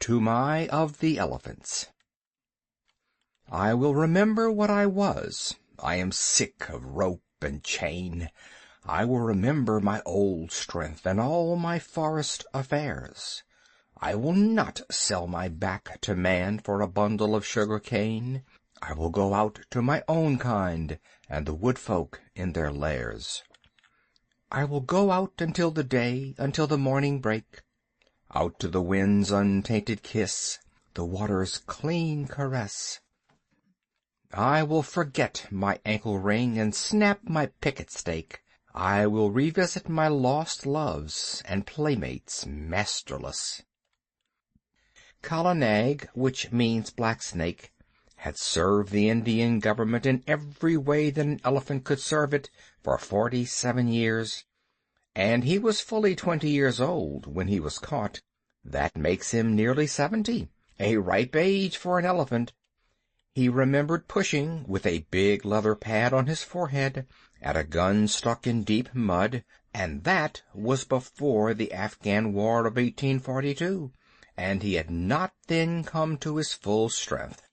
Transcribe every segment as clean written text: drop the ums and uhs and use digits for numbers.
my of the elephants. I will remember what I was. I am sick of rope and chain. I will remember my old strength and all my forest affairs. I will not sell my back to man for a bundle of sugar cane. I will go out to my own kind and the wood folk in their lairs. I will go out until the day, until the morning break, out to the wind's untainted kiss, the water's clean caress. I will forget my ankle ring and snap my picket stake. I will revisit my lost loves and playmates masterless. Kala Nag, which means black snake, had served the Indian government in every way that an elephant could serve it for 47 years, and he was fully 20 years old when he was caught. That makes him nearly 70, a ripe age for an elephant. He remembered pushing, with a big leather pad on his forehead, at a gun stuck in deep mud, and that was before the Afghan War of 1842, and he had not then come to his full strength.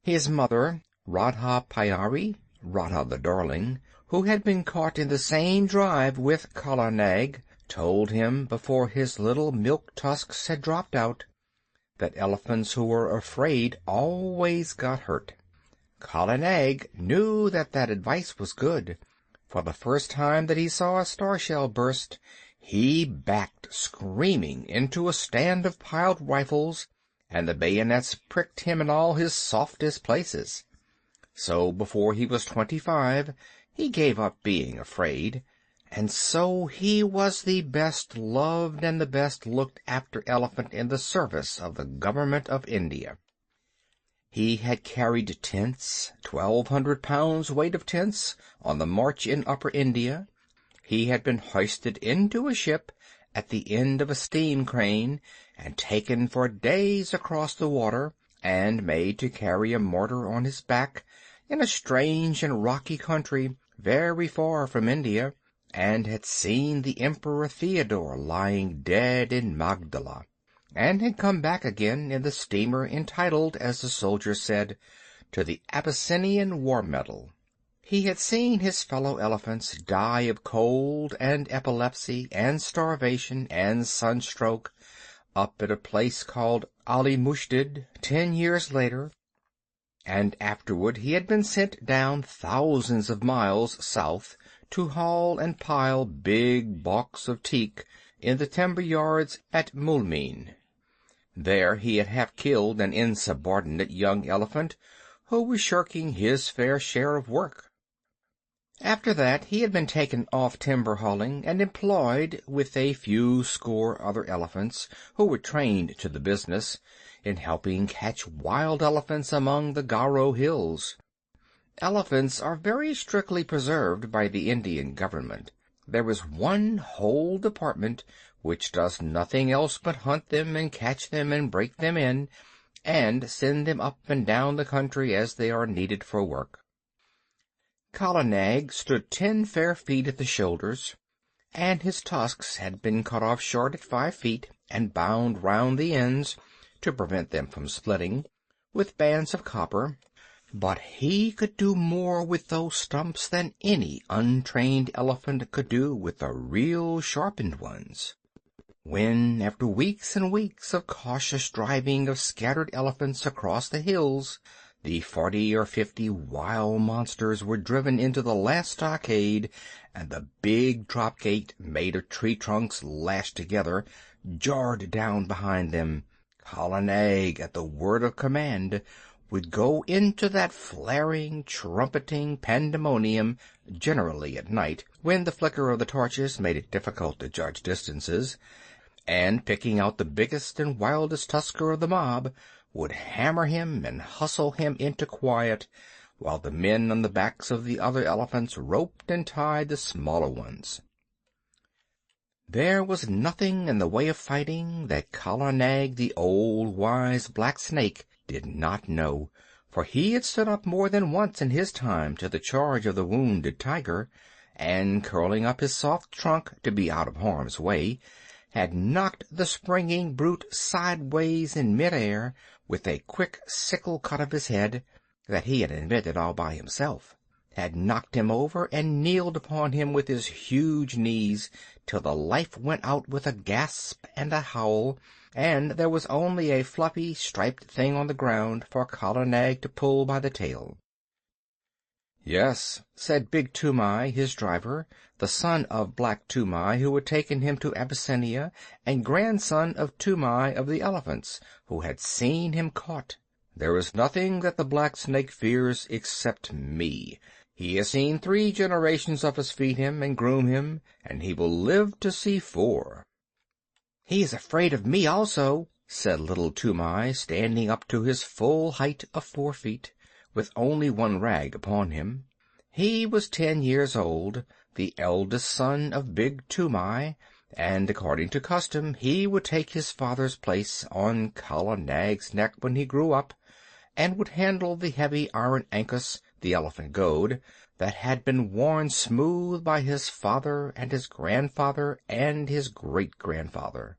His mother, Radha Pyari, Radha the Darling, who had been caught in the same drive with Kala Nag, told him, before his little milk tusks had dropped out, that elephants who were afraid always got hurt. Kala Nag knew that that advice was good, for the first time that he saw a star shell burst, he backed screaming into a stand of piled rifles, and the bayonets pricked him in all his softest places. So before he was 25, he gave up being afraid, and so he was the best loved and the best looked after elephant in the service of the government of India. He had carried tents, 1,200 pounds weight of tents, on the march in Upper India. He had been hoisted into a ship at the end of a steam crane and taken for days across the water, and made to carry a mortar on his back in a strange and rocky country very far from India, and had seen the Emperor Theodore lying dead in Magdala, and had come back again in the steamer entitled, as the soldier said, to the Abyssinian War Medal. He had seen his fellow elephants die of cold and epilepsy and starvation and sunstroke up at a place called Ali Mushtid 10 years later, and afterward he had been sent down thousands of miles south to haul and pile big balks of teak in the timber yards at Moulmein. There he had half killed an insubordinate young elephant who was shirking his fair share of work. After that he had been taken off timber hauling and employed with a few score other elephants who were trained to the business, in helping catch wild elephants among the Garo hills. Elephants are very strictly preserved by the Indian government. There is one whole department which does nothing else but hunt them and catch them and break them in, and send them up and down the country as they are needed for work. Kala Nag stood 10 fair feet at the shoulders, and his tusks had been cut off short at 5 feet and bound round the ends, to prevent them from splitting, with bands of copper. But he could do more with those stumps than any untrained elephant could do with the real sharpened ones. When, after weeks and weeks of cautious driving of scattered elephants across the hills, the 40 or 50 wild monsters were driven into the last stockade, and the big drop gate, made of tree trunks lashed together, jarred down behind them, Kala Nag, at the word of command, would go into that flaring, trumpeting pandemonium, generally at night, when the flicker of the torches made it difficult to judge distances, and, picking out the biggest and wildest tusker of the mob, would hammer him and hustle him into quiet, while the men on the backs of the other elephants roped and tied the smaller ones. There was nothing in the way of fighting that Kala Nag, the old wise black snake, did not know, for he had stood up more than once in his time to the charge of the wounded tiger, and, curling up his soft trunk to be out of harm's way, had knocked the springing brute sideways in mid-air with a quick sickle cut of his head that he had invented all by himself, had knocked him over and kneeled upon him with his huge knees till the life went out with a gasp and a howl, and there was only a fluffy, striped thing on the ground for Kala Nag to pull by the tail. "Yes," said Big Toomai, his driver, the son of Black Toomai, who had taken him to Abyssinia, and grandson of Toomai of the Elephants, who had seen him caught. "There is nothing that the black snake fears except me. He has seen 3 generations of us feed him and groom him, and he will live to see 4. "He is afraid of me also," said Little Toomai, standing up to his full height of 4 feet, with only one rag upon him. He was 10 years old, the eldest son of Big Toomai, and according to custom he would take his father's place on Kala Nag's neck when he grew up, and would handle the heavy iron ankus, the elephant goad, that had been worn smooth by his father and his grandfather and his great-grandfather.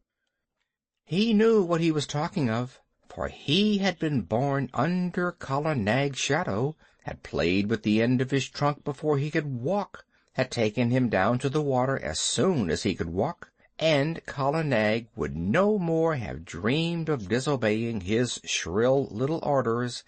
He knew what he was talking of, for he had been born under Kala Nag's shadow, had played with the end of his trunk before he could walk, had taken him down to the water as soon as he could walk, and Kala Nag would no more have dreamed of disobeying his shrill little orders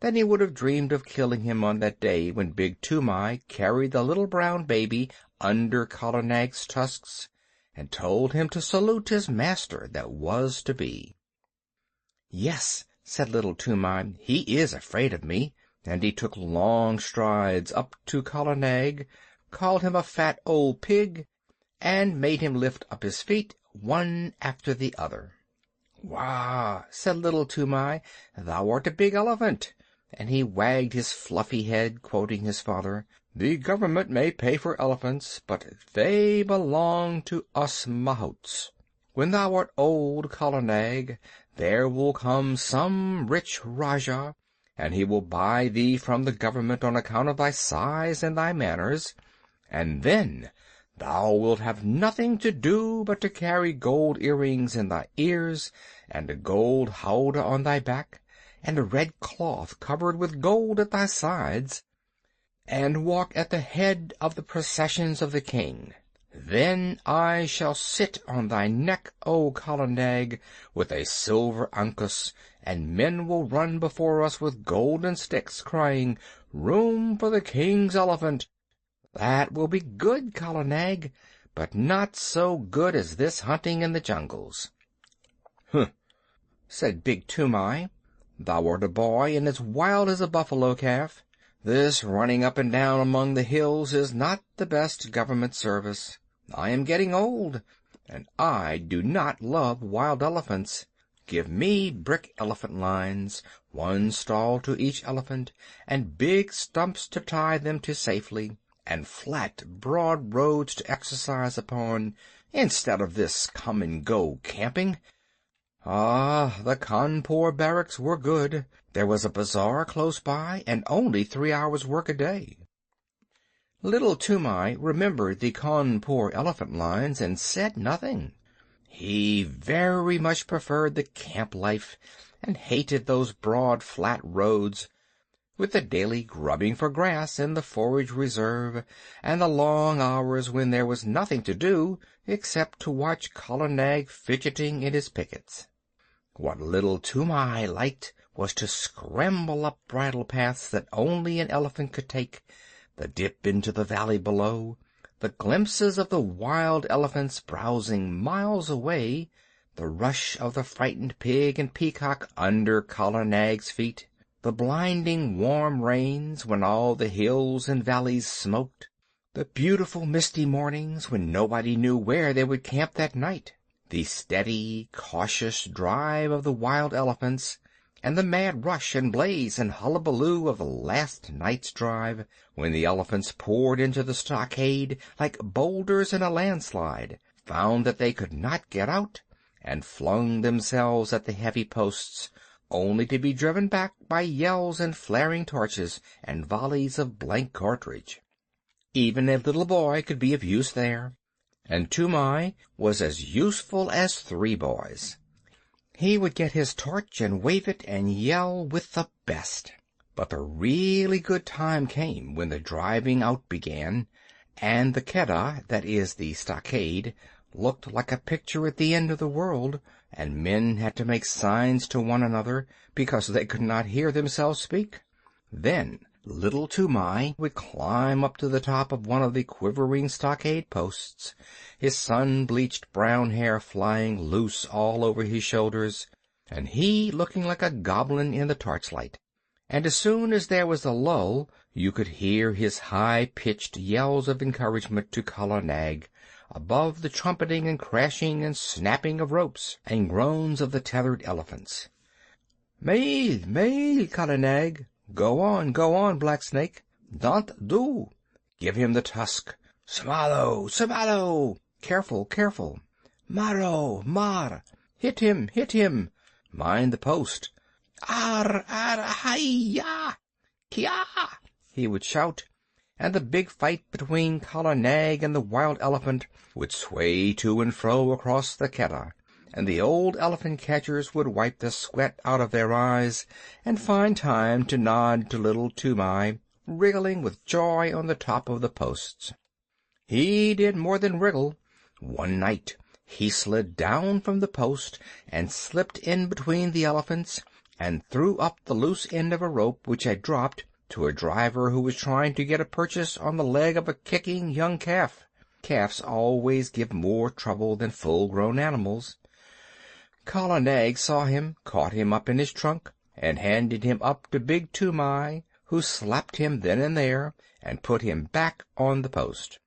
than he would have dreamed of killing him on that day when Big Toomai carried the little brown baby under Kala Nag's tusks and told him to salute his master that was to be. "Yes," said Little Toomai, "he is afraid of me," and he took long strides up to Kala Nag, called him a fat old pig, and made him lift up his feet one after the other. "Wah!" said Little Toomai, "thou art a big elephant," and he wagged his fluffy head, quoting his father, "The government may pay for elephants, but they belong to us mahouts. When thou art old, Kala Nag, there will come some rich Rajah, and he will buy thee from the government on account of thy size and thy manners, and then thou wilt have nothing to do but to carry gold earrings in thy ears, and a gold howdah on thy back, and a red cloth covered with gold at thy sides, and walk at the head of the processions of the king. Then I shall sit on thy neck, O Kala Nag, with a silver ankus, and men will run before us with golden sticks, crying, 'Room for the king's elephant!' That will be good, Kala Nag, but not so good as this hunting in the jungles." "Humph!" said Big Toomai. "Thou art a boy and as wild as a buffalo calf. This running up and down among the hills is not the best government service. I am getting old, and I do not love wild elephants. Give me brick elephant lines, one stall to each elephant, and big stumps to tie them to safely, and flat, broad roads to exercise upon, instead of this come-and-go camping. Ah, the Cawnpore barracks were good. There was a bazaar close by, and only 3 hours' work a day." Little Toomai remembered the Cawnpore elephant lines and said nothing. He very much preferred the camp life, and hated those broad, flat roads, with the daily grubbing for grass in the forage reserve, and the long hours when there was nothing to do except to watch Kala Nag fidgeting in his pickets. What Little Toomai liked was to scramble up bridle paths that only an elephant could take, the dip into the valley below, the glimpses of the wild elephants browsing miles away, the rush of the frightened pig and peacock under Kala Nag's feet, the blinding warm rains when all the hills and valleys smoked, the beautiful misty mornings when nobody knew where they would camp that night, the steady, cautious drive of the wild elephants, and the mad rush and blaze and hullabaloo of the last night's drive, when the elephants poured into the stockade like boulders in a landslide, found that they could not get out, and flung themselves at the heavy posts, only to be driven back by yells and flaring torches and volleys of blank cartridge. Even a little boy could be of use there. and Toomai was as useful as 3 boys. He would get his torch and wave it and yell with the best. But the really good time came when the driving out began, and the keddah, that is, the stockade, looked like a picture at the end of the world, and men had to make signs to one another because they could not hear themselves speak. Then little Toomai would climb up to the top of one of the quivering stockade posts, his sun-bleached brown hair flying loose all over his shoulders, and he looking like a goblin in the torchlight. And as soon as there was a lull, you could hear his high-pitched yells of encouragement to Kala Nag, above the trumpeting and crashing and snapping of ropes, and groans of the tethered elephants. "Mail, mail, Kala Nag! Go on, Black Snake! Don't do! Give him the tusk! Smalo, smalo! Careful, careful! Maro, mar! Hit him, hit him! Mind the post! Ar, hi-ya! Kia!" he would shout, and the big fight between Kala Nag and the wild elephant would sway to and fro across the keddah, and the old elephant catchers would wipe the sweat out of their eyes and find time to nod to little Toomai, wriggling with joy on the top of the posts. He did more than wriggle. One night he slid down from the post and slipped in between the elephants, and threw up the loose end of a rope which had dropped to a driver who was trying to get a purchase on the leg of a kicking young calf. Calves always give more trouble than full-grown animals. Kala Nag saw him, caught him up in his trunk, and handed him up to big Toomai, who slapped him then and there, and put him back on the post.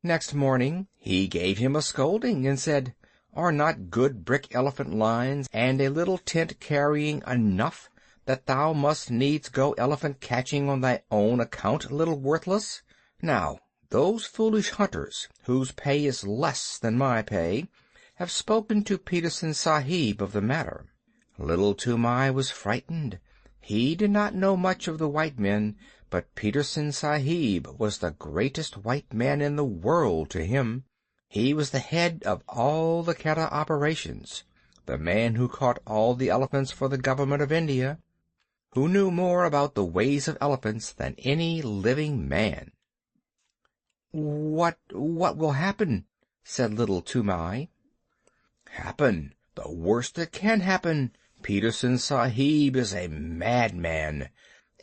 Next morning he gave him a scolding, and said, "Are not good brick elephant lines and a little tent carrying enough, that thou must needs go elephant catching on thy own account, little worthless? Now, those foolish hunters, whose pay is less than my pay, have spoken to Petersen Sahib of the matter." Little Toomai was frightened. He did not know much of the white men, but Petersen Sahib was the greatest white man in the world to him. He was the head of all the keddah operations, the man who caught all the elephants for the government of India, who knew more about the ways of elephants than any living man. What will happen?" said little Toomai. "Happen? The worst that can happen. Petersen Sahib is a madman.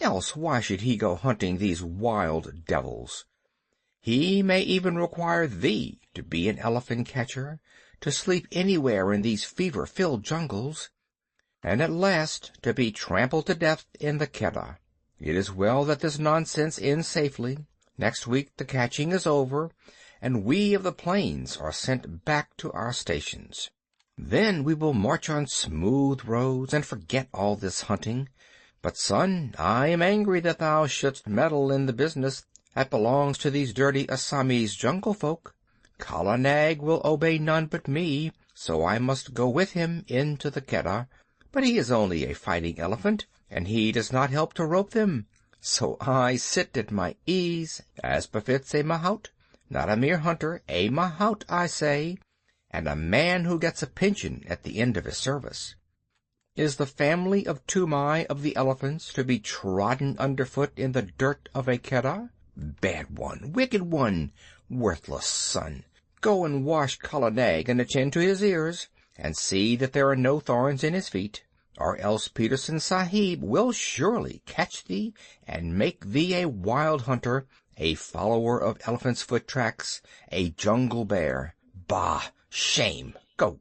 Else why should he go hunting these wild devils? He may even require thee to be an elephant catcher, to sleep anywhere in these fever-filled jungles, and at last to be trampled to death in the keddah. It is well that this nonsense ends safely. Next week the catching is over, and we of the plains are sent back to our stations. Then we will march on smooth roads and forget all this hunting. But, son, I am angry that thou shouldst meddle in the business that belongs to these dirty Assamese jungle folk. Kala Nag will obey none but me, so I must go with him into the keddah. But he is only a fighting elephant, and he does not help to rope them. So I sit at my ease, as befits a mahout, not a mere hunter, a mahout, I say, and a man who gets a pension at the end of his service. Is the family of Toomai of the elephants to be trodden underfoot in the dirt of a keddah? Bad one, wicked one, worthless son! Go and wash Kala Nag and attend to his ears, and see that there are no thorns in his feet, or else Petersen Sahib will surely catch thee and make thee a wild hunter, a follower of elephant's foot tracks, a jungle bear. Bah! Shame! Go!"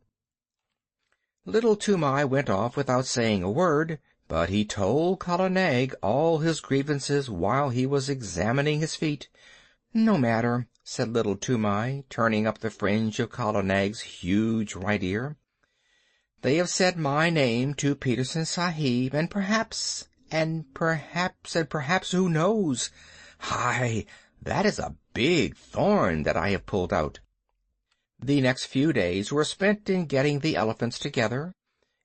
Little Toomai went off without saying a word, but he told Kala Nag all his grievances while he was examining his feet. "No matter," said little Toomai, turning up the fringe of Kala Nag's huge right ear. "They have said my name to Petersen Sahib, and perhaps, who knows? Hi! That is a big thorn that I have pulled out." The next few days were spent in getting the elephants together,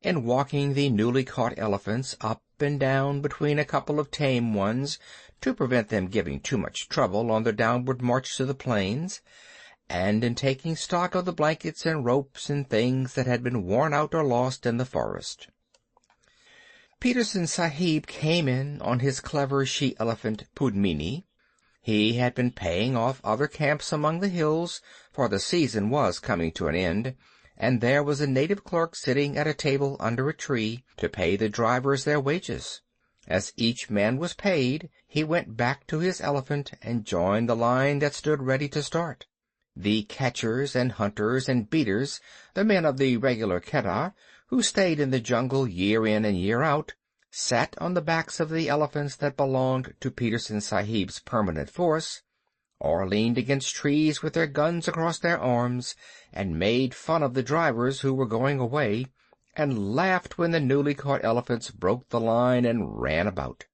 in walking the newly caught elephants up and down between a couple of tame ones to prevent them giving too much trouble on their downward march to the plains, and in taking stock of the blankets and ropes and things that had been worn out or lost in the forest. Petersen Sahib came in on his clever she-elephant Pudmini. He had been paying off other camps among the hills, for the season was coming to an end, and there was a native clerk sitting at a table under a tree to pay the drivers their wages. As each man was paid, he went back to his elephant and joined the line that stood ready to start. The catchers and hunters and beaters, the men of the regular Keddah, who stayed in the jungle year in and year out, sat on the backs of the elephants that belonged to Petersen Sahib's permanent force, or leaned against trees with their guns across their arms, and made fun of the drivers who were going away, and laughed when the newly caught elephants broke the line and ran about.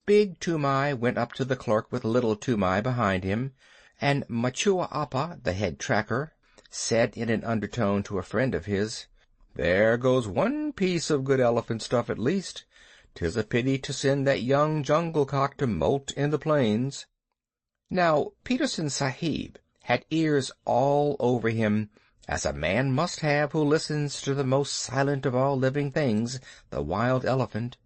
Big Toomai went up to the clerk with Little Toomai behind him, and Machua Appa, the head tracker, said in an undertone to a friend of his, "There goes one piece of good elephant stuff at least. 'Tis a pity to send that young jungle cock to molt in the plains." Now Petersen Sahib had ears all over him, as a man must have who listens to the most silent of all living things, the wild elephant.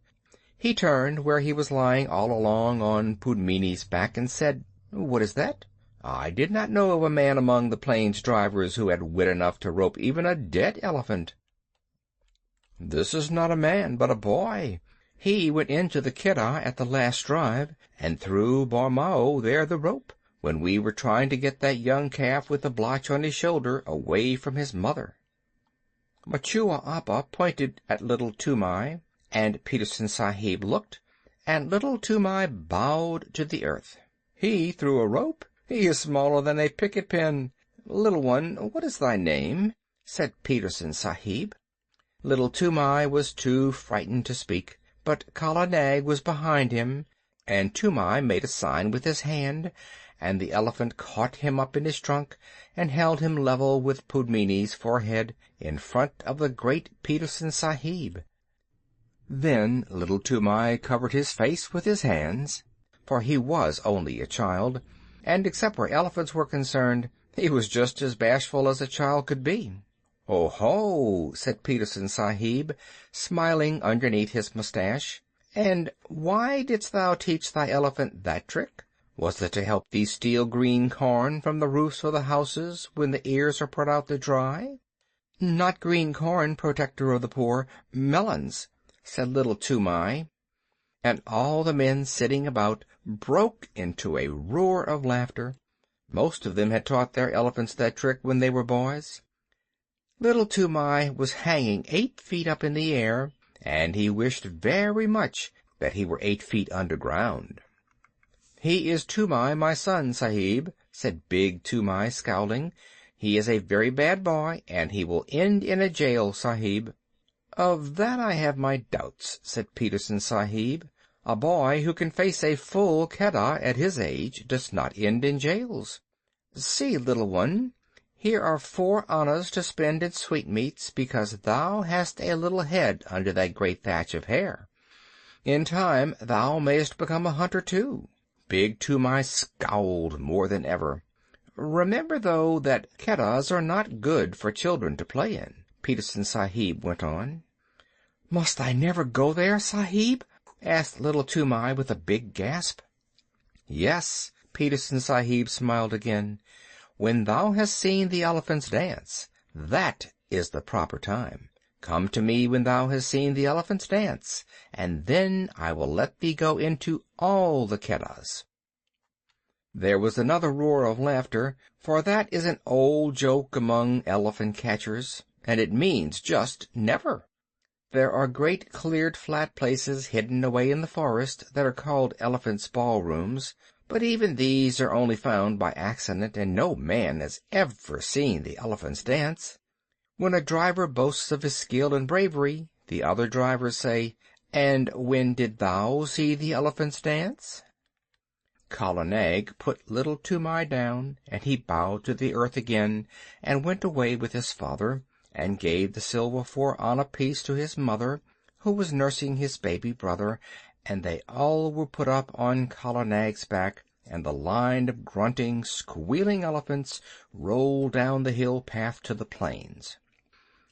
He turned where he was lying all along on Pudmini's back and said, "What is that? I did not know of a man among the plains drivers who had wit enough to rope even a dead elephant." "This is not a man, but a boy. He went into the Keddah at the last drive, and threw Barmao there the rope, when we were trying to get that young calf with the blotch on his shoulder away from his mother." Machua Appa pointed at Little Toomai, and Petersen Sahib looked, and Little Toomai bowed to the earth. "He threw a rope? He is smaller than a picket pin. Little one, what is thy name?" said Petersen Sahib. Little Toomai was too frightened to speak, but Kala Nag was behind him, and Toomai made a sign with his hand, and the elephant caught him up in his trunk and held him level with Pudmini's forehead in front of the great Petersen Sahib. Then Little Toomai covered his face with his hands, for he was only a child, and except where elephants were concerned, he was just as bashful as a child could be. "Oh ho!" said Petersen Sahib, smiling underneath his mustache. "And why didst thou teach thy elephant that trick? Was it to help thee steal green corn from the roofs of the houses when the ears are put out to dry?" "Not green corn, protector of the poor, melons," said Little Toomai, and all the men sitting about broke into a roar of laughter. Most of them had taught their elephants that trick when they were boys. Little Toomai was hanging 8 feet up in the air, and he wished very much that he were 8 feet underground. "He is Toomai, my son, Sahib," said Big Toomai, scowling. "He is a very bad boy, and he will end in a jail, Sahib." "Of that I have my doubts," said Petersen Sahib. "A boy who can face a full Keddah at his age does not end in jails. See, little one, here are 4 annas to spend in sweetmeats, because thou hast a little head under that great thatch of hair. In time thou mayest become a hunter too." Big Toomai scowled more than ever. "Remember, though, that Keddahs are not good for children to play in," Petersen Sahib went on. "Must I never go there, Sahib?" asked Little Toomai with a big gasp. "Yes," Petersen Sahib smiled again. "When thou hast seen the elephants dance, that is the proper time. Come to me when thou hast seen the elephants dance, and then I will let thee go into all the Keddahs." There was another roar of laughter, for that is an old joke among elephant catchers, and it means just never. There are great cleared flat places hidden away in the forest that are called elephants' ballrooms, but even these are only found by accident, and no man has ever seen the elephants dance. When a driver boasts of his skill and bravery, the other drivers say, "And when did thou see the elephants dance?" Kala Nag put Little Toomai down, and he bowed to the earth again and went away with his father, and gave the silver 4-anna piece to his mother, who was nursing his baby brother, and they all were put up on Kala Nag's back, and the line of grunting, squealing elephants rolled down the hill path to the plains.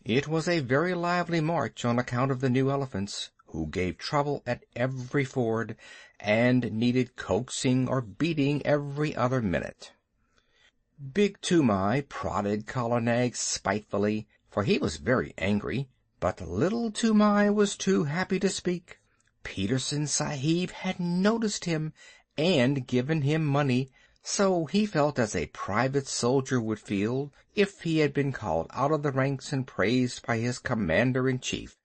It was a very lively march on account of the new elephants, who gave trouble at every ford, and needed coaxing or beating every other minute. Big Toomai prodded Kala Nag spitefully, for he was very angry, but Little Toomai was too happy to speak. Peterson Sahib had noticed him and given him money, so he felt as a private soldier would feel if he had been called out of the ranks and praised by his commander-in-chief.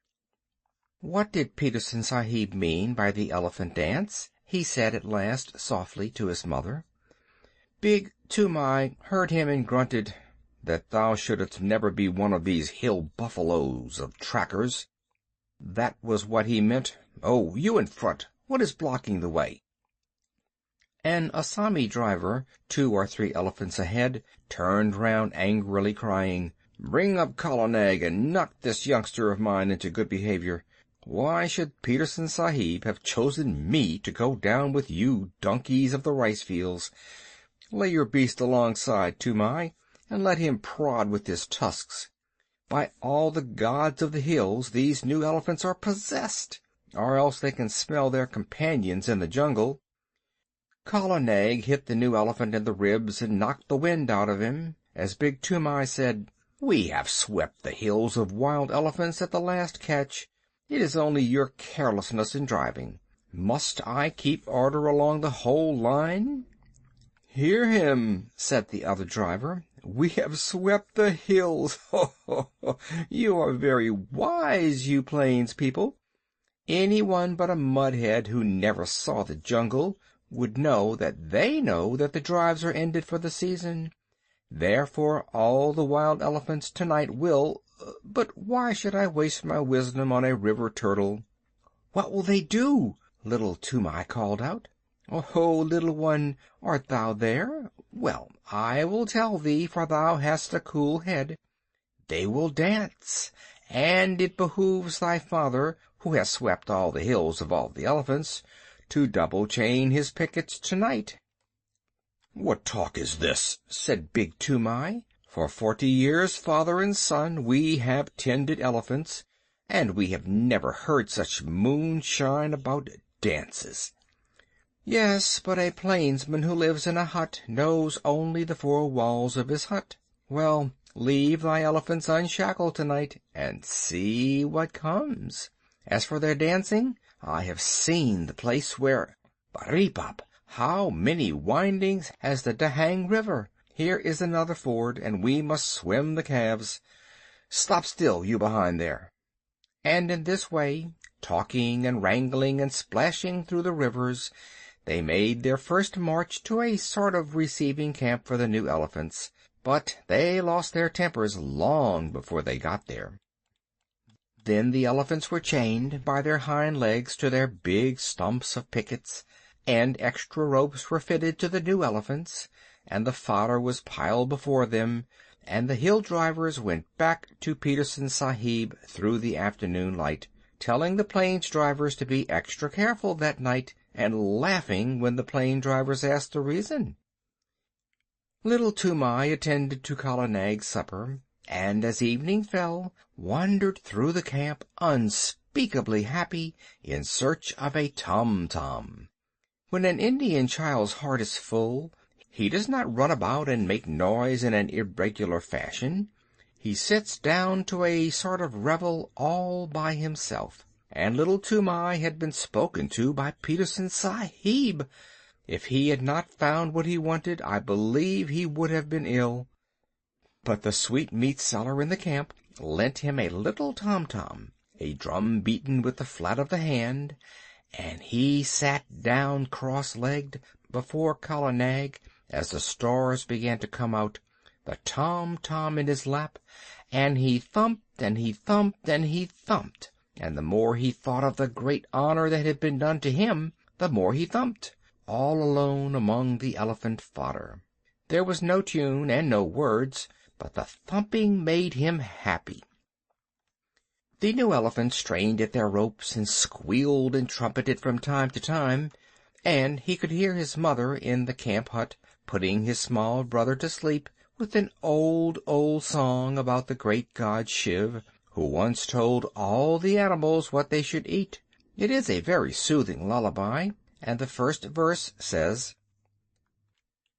"What did Peterson Sahib mean by the elephant dance?" he said at last softly to his mother. Big Toomai heard him and grunted, "That thou shouldst never be one of these hill buffaloes of trackers. That was what he meant. Oh, you in front, what is blocking the way?" An Assami driver, 2 or 3 elephants ahead, turned round angrily, crying, "Bring up Kala Nag and knock this youngster of mine into good behavior. Why should Peterson Sahib have chosen me to go down with you donkeys of the rice fields? Lay your beast alongside, Toomai, and let him prod with his tusks. By all the gods of the hills, these new elephants are possessed, or else they can smell their companions in the jungle." Kala Nag hit the new elephant in the ribs and knocked the wind out of him, as Big Toomai said, "We have swept the hills of wild elephants at the last catch. It is only your carelessness in driving. Must I keep order along the whole line?" "Hear him," said the other driver. "We have swept the hills. Ho, ho, ho! You are very wise, you plains people. Anyone but a mudhead who never saw the jungle would know that the drives are ended for the season. Therefore all the wild elephants tonight will... But why should I waste my wisdom on a river turtle?" "What will they do?" Little Toomai called out. "Oh, little one, art thou there? Well, I will tell thee, for thou hast a cool head. They will dance, and it behooves thy father, who has swept all the hills of all the elephants, to double-chain his pickets tonight." "What talk is this?" said Big Toomai. "For 40 years, father and son, we have tended elephants, and we have never heard such moonshine about dances." "Yes, but a plainsman who lives in a hut knows only the 4 walls of his hut. Well, leave thy elephants unshackled tonight, and see what comes. As for their dancing, I have seen the place where... Baripap! How many windings has the Dahang River? Here is another ford, and we must swim the calves. Stop still, you behind there." And in this way, talking and wrangling and splashing through the rivers, they made their first march to a sort of receiving camp for the new elephants, but they lost their tempers long before they got there. Then the elephants were chained by their hind legs to their big stumps of pickets, and extra ropes were fitted to the new elephants, and the fodder was piled before them, and the hill drivers went back to Peterson Sahib through the afternoon light, telling the plains drivers to be extra careful that night, and laughing when the plain drivers asked the reason. Little Toomai attended to Kala Nag's supper, and as evening fell, wandered through the camp unspeakably happy, in search of a tom-tom. When an Indian child's heart is full, he does not run about and make noise in an irregular fashion. He sits down to a sort of revel all by himself, and Little Toomai had been spoken to by Peterson Sahib. If he had not found what he wanted, I believe he would have been ill. But the sweetmeat seller in the camp lent him a little tom-tom, a drum beaten with the flat of the hand, and he sat down cross-legged before Kala Nag as the stars began to come out, the tom-tom in his lap, and he thumped and he thumped and he thumped, and the more he thought of the great honor that had been done to him, the more he thumped, all alone among the elephant fodder. There was no tune and no words, but the thumping made him happy. The new elephants strained at their ropes and squealed and trumpeted from time to time, and he could hear his mother in the camp hut putting his small brother to sleep with an old, old song about the great god Shiv, who once told all the animals what they should eat. It is a very soothing lullaby, and the first verse says: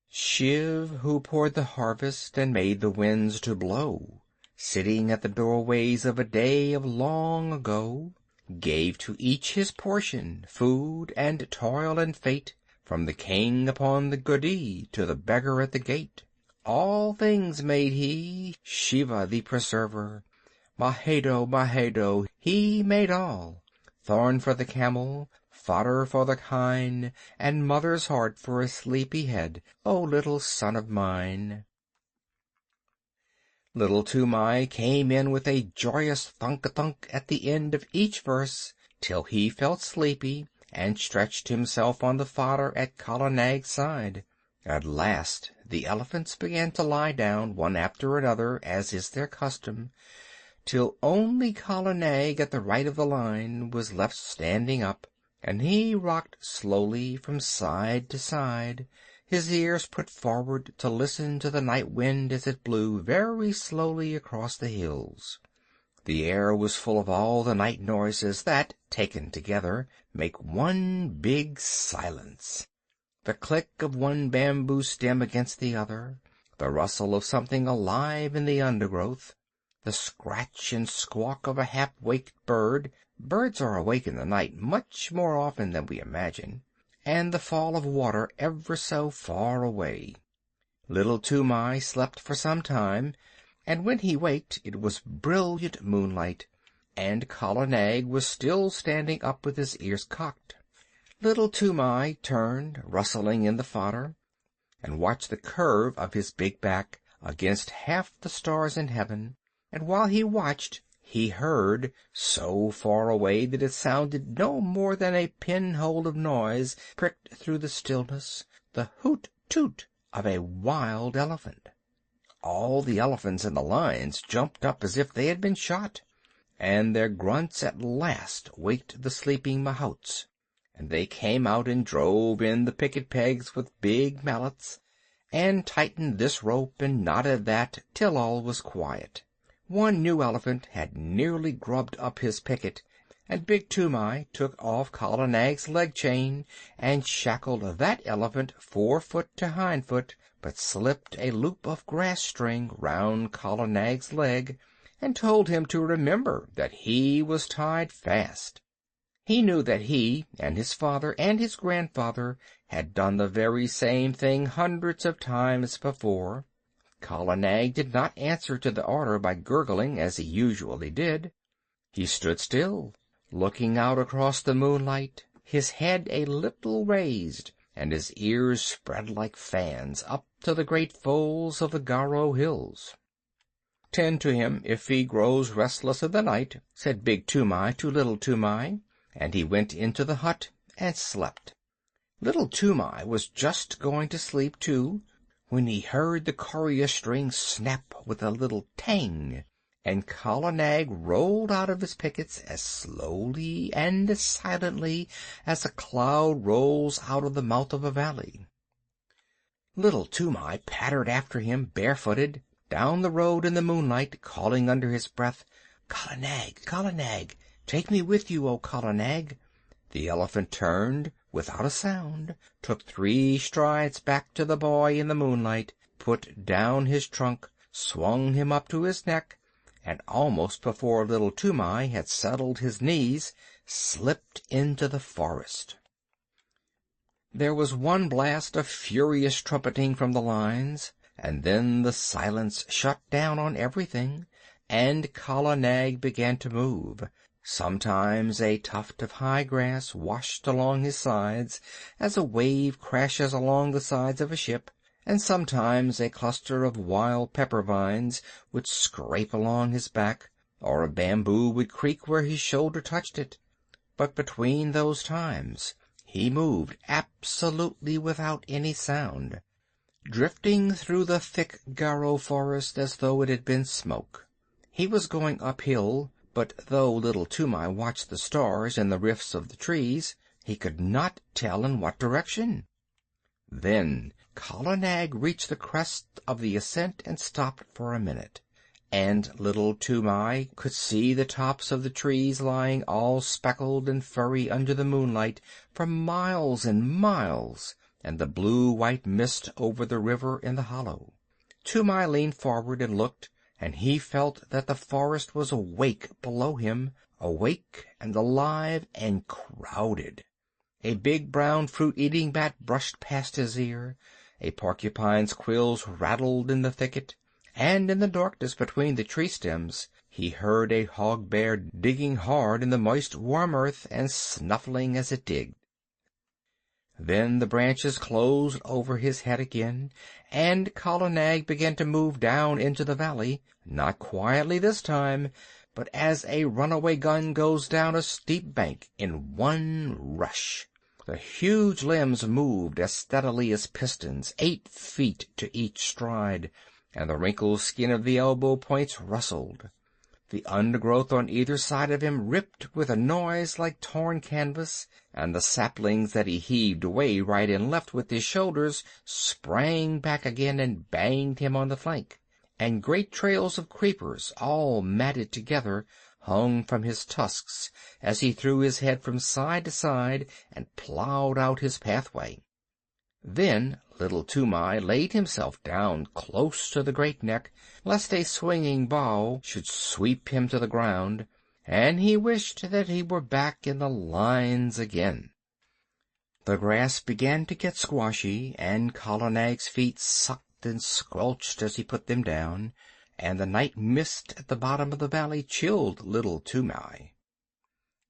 Shiv, who poured the harvest and made the winds to blow, sitting at the doorways of a day of long ago, gave to each his portion, food and toil and fate, from the king upon the gudi to the beggar at the gate. All things made he, Shiva the preserver. Mahadev, Mahadev, he made all. Thorn for the camel, fodder for the kine, and mother's heart for a sleepy head, O little son of mine. Little Toomai came in with a joyous thunk-a-thunk at the end of each verse, till he felt sleepy, and stretched himself on the fodder at Kala Nag's side. At last the elephants began to lie down one after another, as is their custom, till only Kala Nag at the right of the line was left standing up, and he rocked slowly from side to side, his ears put forward to listen to the night wind as it blew very slowly across the hills. The air was full of all the night noises that, taken together, make one big silence. The click of one bamboo stem against the other, the rustle of something alive in the undergrowth, the scratch and squawk of a half-waked bird — birds are awake in the night much more often than we imagine — and the fall of water ever so far away. Little Toomai slept for some time, and when he waked it was brilliant moonlight, and Kala Nag was still standing up with his ears cocked. Little Toomai turned, rustling in the fodder, and watched the curve of his big back against half the stars in heaven, and while he watched he heard, so far away that it sounded no more than a pinhole of noise pricked through the stillness, the hoot-toot of a wild elephant. All the elephants in the lines jumped up as if they had been shot, and their grunts at last waked the sleeping mahouts, and they came out and drove in the picket pegs with big mallets, and tightened this rope and knotted that, till all was quiet. One new elephant had nearly grubbed up his picket, and Big Toomai took off Kala Nag's leg chain and shackled that elephant 4 foot to hind foot, but slipped a loop of grass string round Kala Nag's leg, and told him to remember that he was tied fast. He knew that he and his father and his grandfather had done the very same thing hundreds of times before. Kala Nag did not answer to the order by gurgling as he usually did. He stood still, looking out across the moonlight, his head a little raised, and his ears spread like fans up to the great folds of the Garo hills. "Tend to him if he grows restless in the night," said Big Toomai to Little Toomai, and he went into the hut and slept. Little Toomai was just going to sleep too, when he heard the courier string snap with a little tang, and Kala Nag rolled out of his pickets as slowly and as silently as a cloud rolls out of the mouth of a valley. Little Toomai pattered after him barefooted down the road in the moonlight, calling under his breath, "Kala Nag, Kala Nag, take me with you, O Kala Nag." The elephant turned without a sound, took 3 strides back to the boy in the moonlight, put down his trunk, swung him up to his neck, and almost before Little Toomai had settled his knees, slipped into the forest. There was one blast of furious trumpeting from the lines, and then the silence shut down on everything, and Kala Nag began to move. Sometimes a tuft of high grass washed along his sides as a wave crashes along the sides of a ship, and sometimes a cluster of wild pepper vines would scrape along his back, or a bamboo would creak where his shoulder touched it. But between those times he moved absolutely without any sound, drifting through the thick Garo forest as though it had been smoke. He was going uphill, but though Little Toomai watched the stars in the rifts of the trees, He could not tell in what direction. Then Kala Nag reached the crest of the ascent and stopped for a minute, and Little Toomai could see the tops of the trees lying all speckled and furry under the moonlight for miles and miles, and the blue-white mist over the river in the hollow. Toomai leaned forward and looked, and he felt that the forest was awake below him, awake and alive and crowded. A big brown fruit-eating bat brushed past his ear, a porcupine's quills rattled in the thicket, and in the darkness between the tree stems he heard a hog-bear digging hard in the moist, warm earth and snuffling as it digged. Then the branches closed over his head again, and Kala Nag began to move down into the valley, not quietly this time, but as a runaway gun goes down a steep bank in one rush. The huge limbs moved as steadily as pistons, 8 feet to each stride, and the wrinkled skin of the elbow points rustled. The undergrowth on either side of him ripped with a noise like torn canvas, and the saplings that he heaved away right and left with his shoulders sprang back again and banged him on the flank, and great trails of creepers, all matted together, hung from his tusks as he threw his head from side to side and plowed out his pathway. Then Little Toomai laid himself down close to the great neck, lest a swinging bough should sweep him to the ground, and he wished that he were back in the lines again. The grass began to get squashy, and Kala Nag's feet sucked and squelched as he put them down, and the night mist at the bottom of the valley chilled Little Toomai.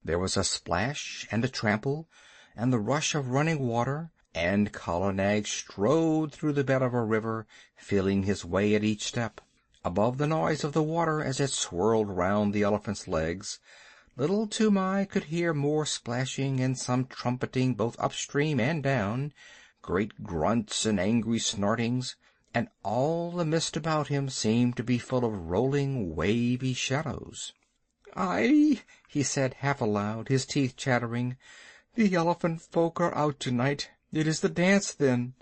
There was a splash and a trample, and the rush of running water, and Kala Nag strode through the bed of a river, feeling his way at each step. Above the noise of the water as it swirled round the elephant's legs, Little Toomai could hear more splashing and some trumpeting both upstream and down, great grunts and angry snortings, and all the mist about him seemed to be full of rolling, wavy shadows. "Aye," he said half aloud, his teeth chattering, "the elephant folk are out tonight. It is the dance, then."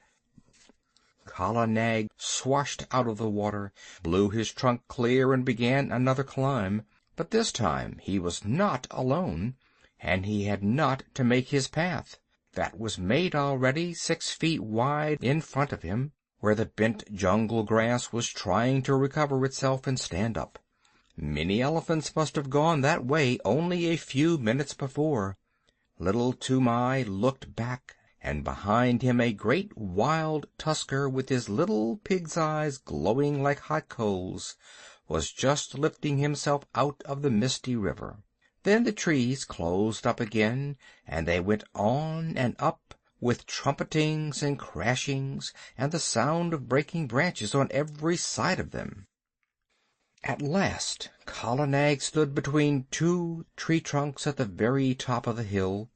Kala Nag swashed out of the water, blew his trunk clear, and began another climb. But this time he was not alone, and he had not to make his path. That was made already 6 feet wide in front of him, where the bent jungle grass was trying to recover itself and stand up. Many elephants must have gone that way only a few minutes before. Little Toomai looked back, and behind him a great wild tusker, with his little pig's eyes glowing like hot coals, was just lifting himself out of the misty river. Then the trees closed up again, and they went on and up, with trumpetings and crashings, and the sound of breaking branches on every side of them. At last Kala Nag stood between 2 tree trunks at the very top of the hill.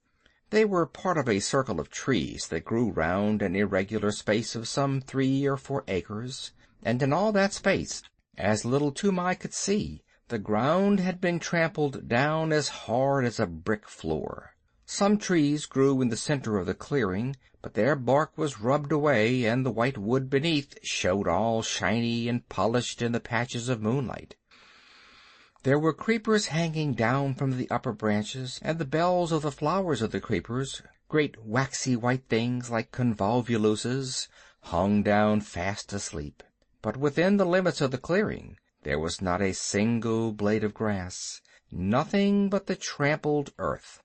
They were part of a circle of trees that grew round an irregular space of some 3 or 4 acres, and in all that space, as Little Toomai could see, the ground had been trampled down as hard as a brick floor. Some trees grew in the center of the clearing, but their bark was rubbed away, and the white wood beneath showed all shiny and polished in the patches of moonlight. There were creepers hanging down from the upper branches, and the bells of the flowers of the creepers, great waxy white things like convolvuluses, hung down fast asleep. But within the limits of the clearing there was not a single blade of grass, nothing but the trampled earth.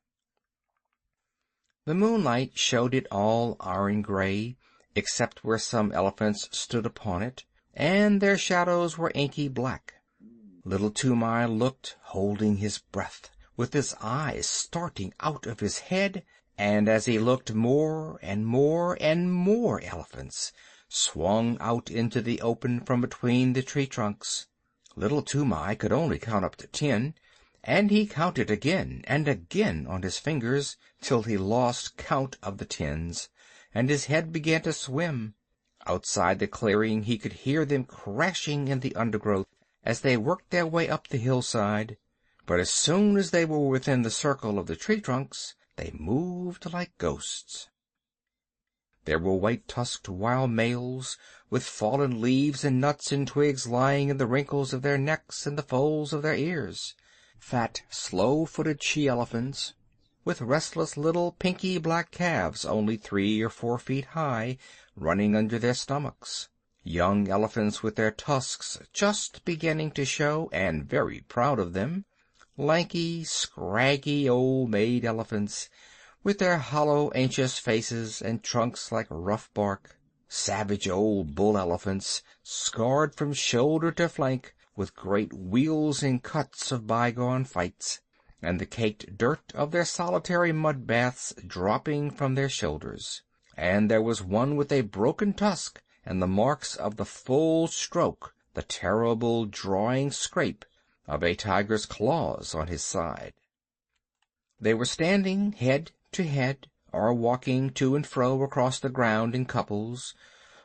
The moonlight showed it all iron gray, except where some elephants stood upon it, and their shadows were inky black. Little Toomai looked, holding his breath, with his eyes starting out of his head, and as he looked, more and more and more elephants swung out into the open from between the tree trunks. Little Toomai could only count up to 10, and he counted again and again on his fingers, till he lost count of the 10s, and his head began to swim. Outside the clearing he could hear them crashing in the undergrowth as they worked their way up the hillside, but as soon as they were within the circle of the tree trunks they moved like ghosts. There were white-tusked wild males, with fallen leaves and nuts and twigs lying in the wrinkles of their necks and the folds of their ears. Fat, slow-footed she-elephants, with restless little pinky black calves only 3 or 4 feet high, running under their stomachs. Young elephants with their tusks just beginning to show, and very proud of them. Lanky, scraggy old maid elephants, with their hollow, anxious faces and trunks like rough bark. Savage old bull elephants, scarred from shoulder to flank, with great wheals and cuts of bygone fights, and the caked dirt of their solitary mud baths dropping from their shoulders. And there was one with a broken tusk, and the marks of the full stroke, the terrible drawing scrape of a tiger's claws on his side. They were standing head to head, or walking to and fro across the ground in couples,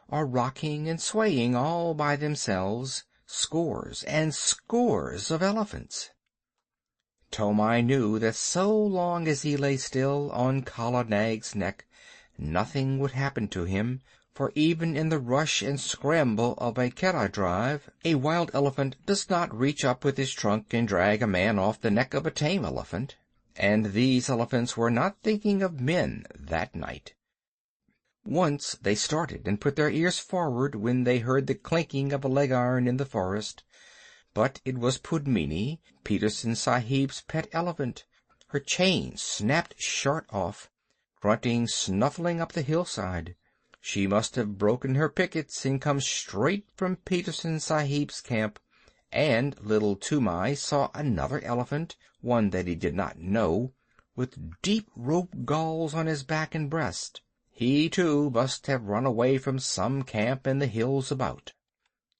or rocking and swaying all by themselves, scores and scores of elephants. Tomai knew that so long as he lay still on Kala Nag's neck, nothing would happen to him, for even in the rush and scramble of a Keddah drive, a wild elephant does not reach up with his trunk and drag a man off the neck of a tame elephant. And these elephants were not thinking of men that night. Once they started and put their ears forward when they heard the clinking of a leg-iron in the forest, but it was Pudmini, Peterson Sahib's pet elephant. Her chain snapped short off, grunting, snuffling up the hillside. She must have broken her pickets and come straight from Peterson Sahib's camp, and little Toomai saw another elephant, one that he did not know, with deep rope galls on his back and breast. He, too, must have run away from some camp in the hills about.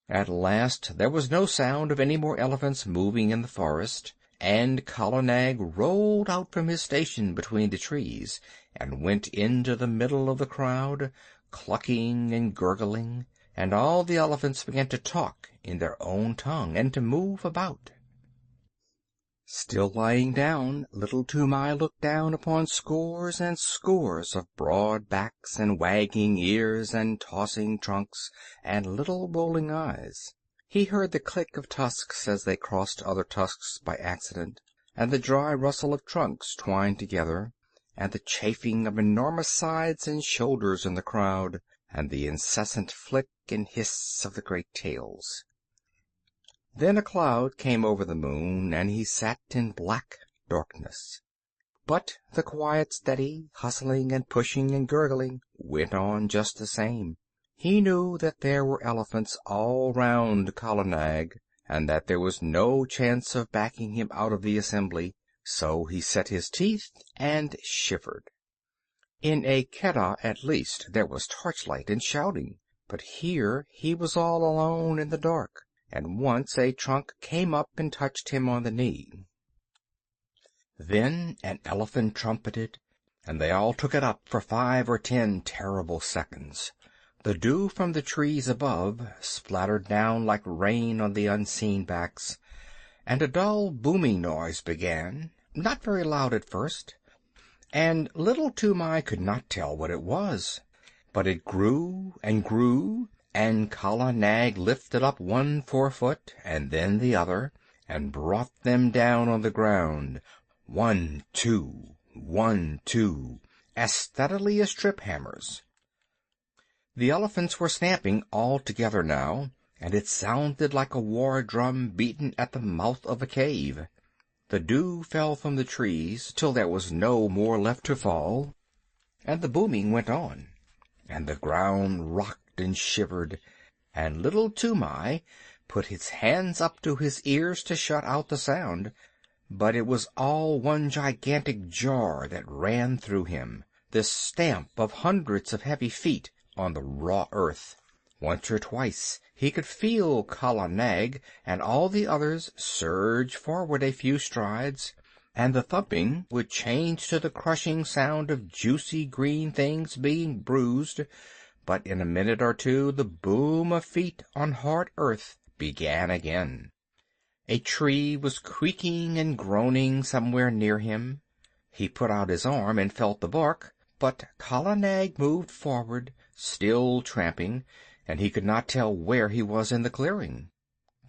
At last there was no sound of any more elephants moving in the forest, and Kala Nag rolled out from his station between the trees and went into the middle of the crowd, clucking and gurgling, and all the elephants began to talk in their own tongue and to move about. Still lying down, little Toomai looked down upon scores and scores of broad backs and wagging ears and tossing trunks and little rolling eyes. He heard the click of tusks as they crossed other tusks by accident, and the dry rustle of trunks twined together, and the chafing of enormous sides and shoulders in the crowd, and the incessant flick and hiss of the great tails. Then a cloud came over the moon, and he sat in black darkness. But the quiet, steady hustling and pushing and gurgling went on just the same. He knew that there were elephants all round Kala Nag, and that there was no chance of backing him out of the assembly, so he set his teeth and shivered. In a Keddah, at least, there was torchlight and shouting, but here he was all alone in the dark, and once a trunk came up and touched him on the knee. Then an elephant trumpeted, and they all took it up for 5 or 10 terrible seconds. The dew from the trees above splattered down like rain on the unseen backs, and a dull booming noise began, not very loud at first, and little Toomai could not tell what it was. But it grew and grew, and Kala Nag lifted up one forefoot and then the other, and brought them down on the ground, 1, 2, 1, 2, as steadily as trip hammers. The elephants were stamping all together now, and it sounded like a war drum beaten at the mouth of a cave. The dew fell from the trees till there was no more left to fall, and the booming went on, and the ground rocked and shivered, and little Toomai put his hands up to his ears to shut out the sound, but it was all one gigantic jar that ran through him, this stamp of hundreds of heavy feet on the raw earth. Once or twice he could feel Kala Nag and all the others surge forward a few strides, and the thumping would change to the crushing sound of juicy green things being bruised, but in a minute or two the boom of feet on hard earth began again. A tree was creaking and groaning somewhere near him. He put out his arm and felt the bark, but Kala Nag moved forward, still tramping, and he could not tell where he was in the clearing.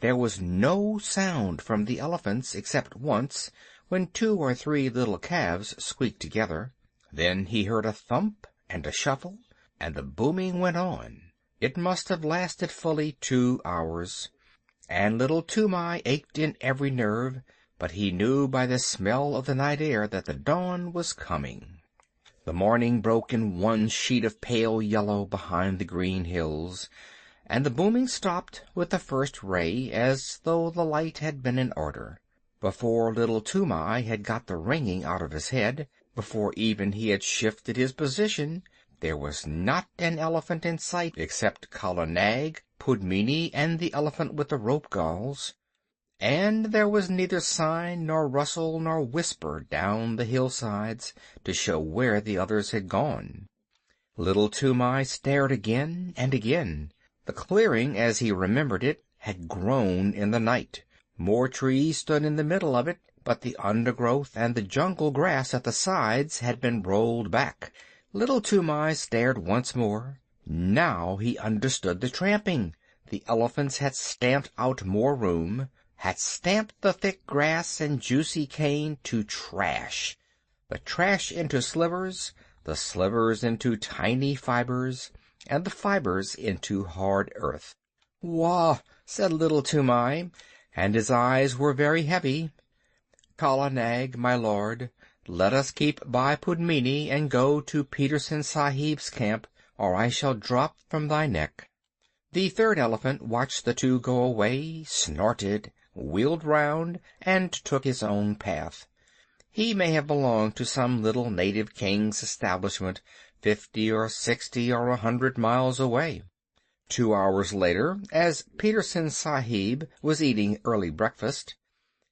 There was no sound from the elephants except once, when 2 or 3 little calves squeaked together. Then he heard a thump and a shuffle, and the booming went on. It must have lasted fully 2 hours, and little Toomai ached in every nerve, but he knew by the smell of the night air that the dawn was coming. The morning broke in one sheet of pale yellow behind the green hills, and the booming stopped with the first ray, as though the light had been in order. Before little Toomai had got the ringing out of his head, before even he had shifted his position, there was not an elephant in sight except Kala Nag, Pudmini, and the elephant with the rope galls, and there was neither sign nor rustle nor whisper down the hillsides to show where the others had gone. Little Toomai stared again and again. The clearing, as he remembered it, had grown in the night. More trees stood in the middle of it, but the undergrowth and the jungle grass at the sides had been rolled back. Little Toomai stared once more. Now he understood the tramping. The elephants had stamped out more room, had stamped the thick grass and juicy cane to trash, the trash into slivers, the slivers into tiny fibers, and the fibers into hard earth. "Wah!" said little Toomai, and his eyes were very heavy. "Kala Nag, my lord, let us keep by Pudmini and go to Petersen Sahib's camp, or I shall drop from thy neck." The third elephant watched the two go away, snorted, wheeled round, and took his own path. He may have belonged to some little native king's establishment 50 or 60 or 100 miles away. 2 hours later, as Petersen Sahib was eating early breakfast,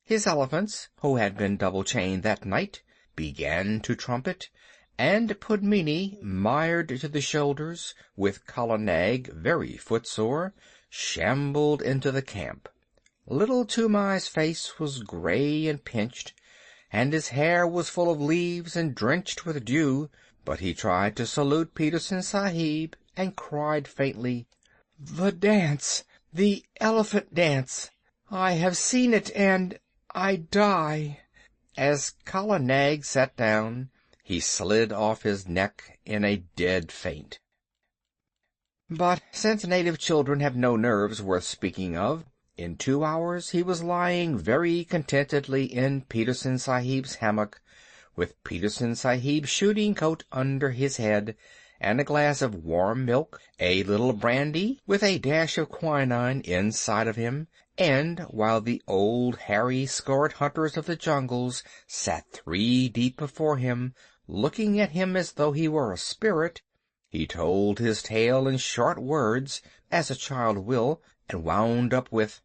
his elephants, who had been double-chained that night, began to trumpet, and Pudmini, mired to the shoulders, with Kala Nag very footsore, shambled into the camp. Little Toomai's face was gray and pinched, and his hair was full of leaves and drenched with dew, but he tried to salute Petersen Sahib, and cried faintly, "The dance! The elephant dance! I have seen it, and I die." As Kala Nag sat down, he slid off his neck in a dead faint. But since native children have no nerves worth speaking of, in 2 hours he was lying very contentedly in Petersen Sahib's hammock, with Petersen Sahib's shooting coat under his head, and a glass of warm milk, a little brandy with a dash of quinine inside of him, and while the old hairy scarred hunters of the jungles sat 3 deep before him, looking at him as though he were a spirit, he told his tale in short words, as a child will, and wound up with,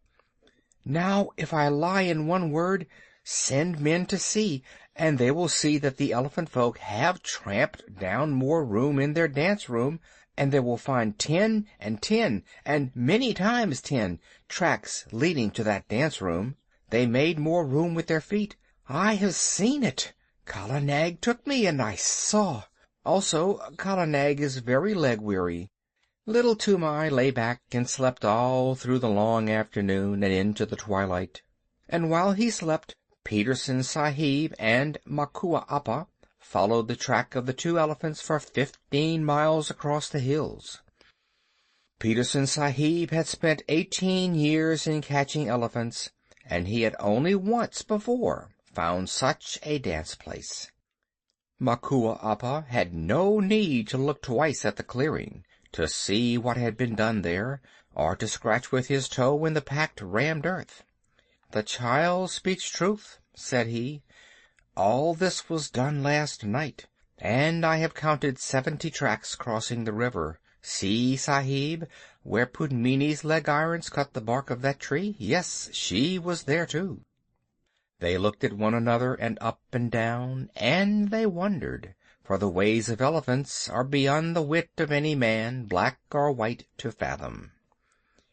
"Now, if I lie in one word, send men to see, and they will see that the elephant folk have tramped down more room in their dance-room, and they will find 10 and 10, and many times 10, tracks leading to that dance-room. They made more room with their feet. I have seen it. Kala Nag took me, and I saw. Also, Kala Nag is very leg-weary." Little Toomai lay back and slept all through the long afternoon and into the twilight. And while he slept, Petersen Sahib and Makua Appa followed the track of the 2 elephants for 15 miles across the hills. Petersen Sahib had spent 18 years in catching elephants, and he had only once before found such a dance place. Makua Appa had no need to look twice at the clearing to see what had been done there, or to scratch with his toe in the packed rammed earth. "The child speaks truth," said he. "All this was done last night, and I have counted 70 tracks crossing the river. See, Sahib, where Pudmini's leg irons cut the bark of that tree. Yes, she was there too." They looked at one another and up and down, and they wondered, for the ways of elephants are beyond the wit of any man, black or white, to fathom.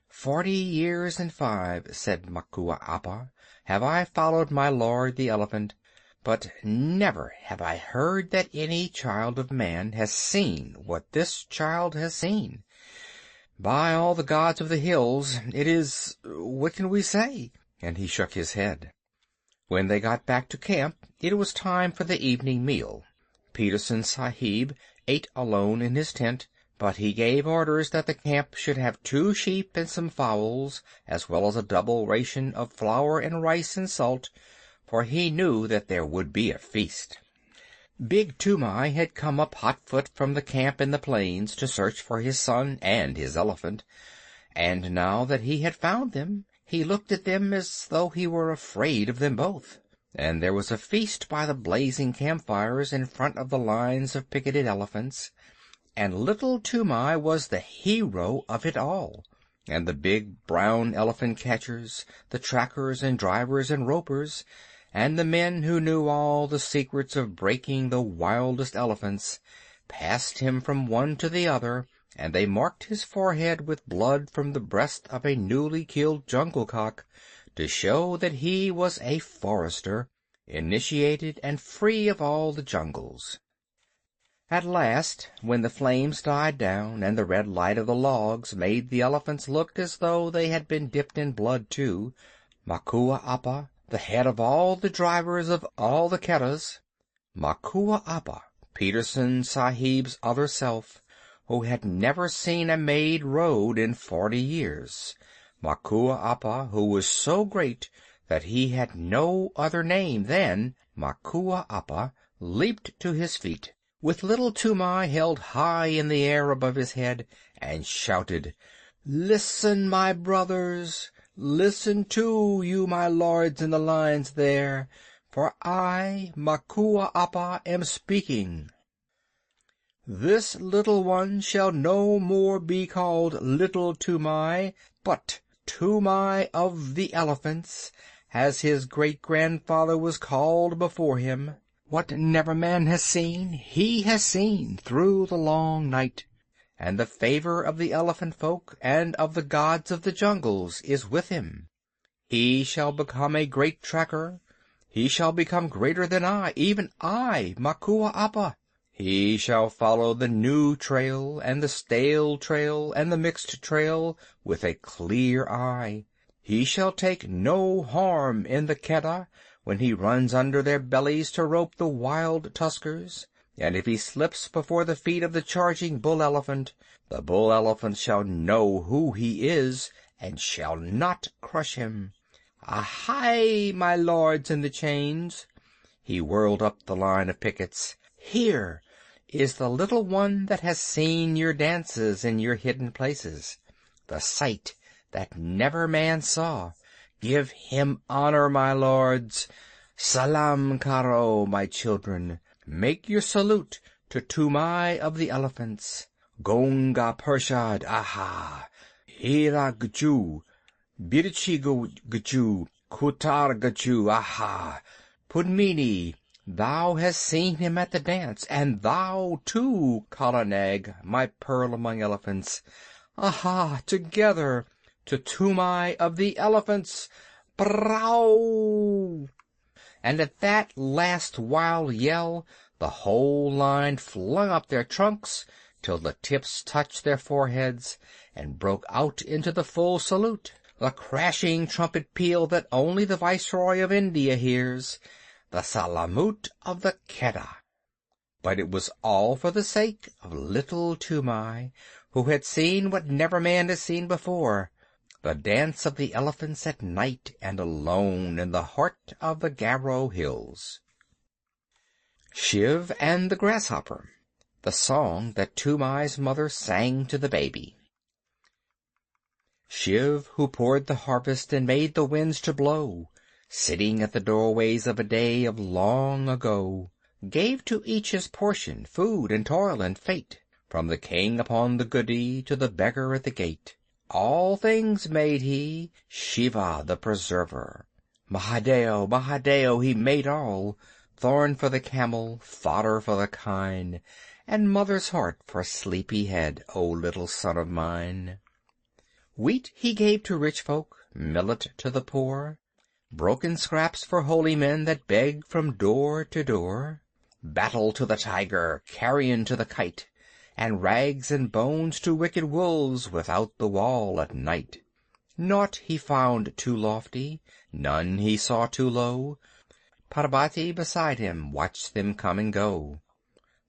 40 years and 5, said Makua Appa, have I followed my lord the elephant, but never have I heard that any child of man has seen what this child has seen. By all the gods of the hills, it is—what can we say?" And he shook his head. When they got back to camp, it was time for the evening meal. Petersen Sahib ate alone in his tent, but he gave orders that the camp should have 2 sheep and some fowls, as well as a double ration of flour and rice and salt, for he knew that there would be a feast. Big Toomai had come up hotfoot from the camp in the plains to search for his son and his elephant, and now that he had found them, he looked at them as though he were afraid of them both. And there was a feast by the blazing campfires in front of the lines of picketed elephants, and little Toomai was the hero of it all, and the big brown elephant catchers, the trackers and drivers and ropers, and the men who knew all the secrets of breaking the wildest elephants, passed him from one to the other, and they marked his forehead with blood from the breast of a newly killed jungle cock, to show that he was a forester, initiated and free of all the jungles. At last, when the flames died down, and the red light of the logs made the elephants look as though they had been dipped in blood too, Makua Appa, the head of all the drivers of all the Keddahs, Makua Appa, Petersen Sahib's other self, who had never seen a maid rode in 40 years, Makua Appa, who was so great that he had no other name than Makua Appa, leaped to his feet, with little Toomai held high in the air above his head, and shouted, "Listen, my brothers! Listen, too, you my lords in the lines there, for I, Makua Appa, am speaking. This little one shall no more be called Little Toomai, but Toomai of the Elephants, as his great-grandfather was called before him. What never man has seen, he has seen through the long night, and the favor of the elephant folk and of the gods of the jungles is with him. He shall become a great tracker. He shall become greater than I, even I, Makua Appa. He shall follow the new trail, and the stale trail, and the mixed trail, with a clear eye. He shall take no harm in the Keddah when he runs under their bellies to rope the wild tuskers, and if he slips before the feet of the charging bull-elephant, the bull-elephant shall know who he is, and shall not crush him. Ahai, my lords in the chains!" He whirled up the line of pickets. "Here is the little one that has seen your dances in your hidden places, the sight that never man saw. Give him honor, my lords. Salam karo, my children. Make your salute to Toomai of the Elephants. Gonga Pershad, aha! Hira Gju, Birchi Gju, Kutar Gju, aha! Pudmini, thou hast seen him at the dance, and thou, too, Kala Nag, my pearl among elephants. Aha! Together to Toomai of the Elephants! Brow!" And at that last wild yell, the whole line flung up their trunks till the tips touched their foreheads, and broke out into the full salute, the crashing trumpet peal that only the Viceroy of India hears, the Salamut of the Keddah. But it was all for the sake of little Toomai, who had seen what never man has seen before, the dance of the elephants at night and alone in the heart of the Garo Hills. Shiv and the Grasshopper, the song that Toomai's mother sang to the baby. Shiv, who poured the harvest and made the winds to blow, sitting at the doorways of a day of long ago, gave to each his portion, food and toil and fate, from the king upon the goody to the beggar at the gate. All things made he, Shiva the preserver. Mahadeo, Mahadeo, he made all, thorn for the camel, fodder for the kine, and mother's heart for sleepy head, O little son of mine. Wheat he gave to rich folk, millet to the poor, broken scraps for holy men that beg from door to door, battle to the tiger, carrion to the kite, and rags and bones to wicked wolves without the wall at night. Naught he found too lofty, none he saw too low. Parbati beside him watched them come and go.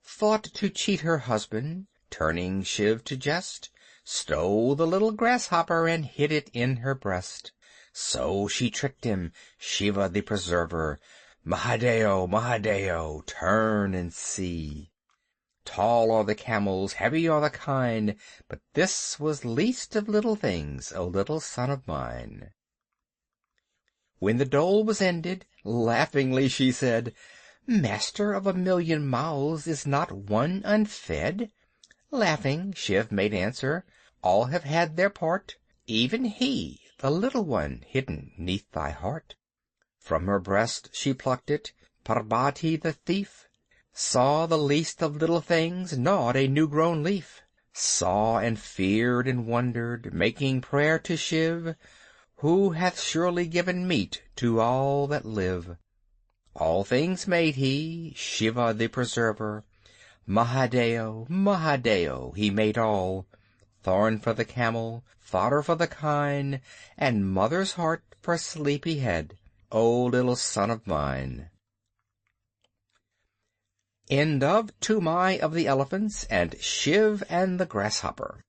Thought to cheat her husband, turning Shiv to jest, stole the little grasshopper and hid it in her breast. So she tricked him, Shiva the preserver. Mahadeo, Mahadeo, turn and see. Tall are the camels, heavy are the kine, but this was least of little things, O little son of mine. When the dole was ended, laughingly she said, Master of 1,000,000 mouths, is not one unfed? Laughing, Shiv made answer, All have had their part, even he, the little one, hidden 'neath thy heart. From her breast she plucked it, Parbati the thief, saw the least of little things, gnawed a new-grown leaf, saw and feared and wondered, making prayer to Shiv, who hath surely given meat to all that live. All things made he, Shiva the preserver. Mahadeo, Mahadeo, he made all. Thorn for the camel, fodder for the kine, and mother's heart for sleepy head, O little son of mine. End of Tumai of the Elephants and Shiv and the Grasshopper.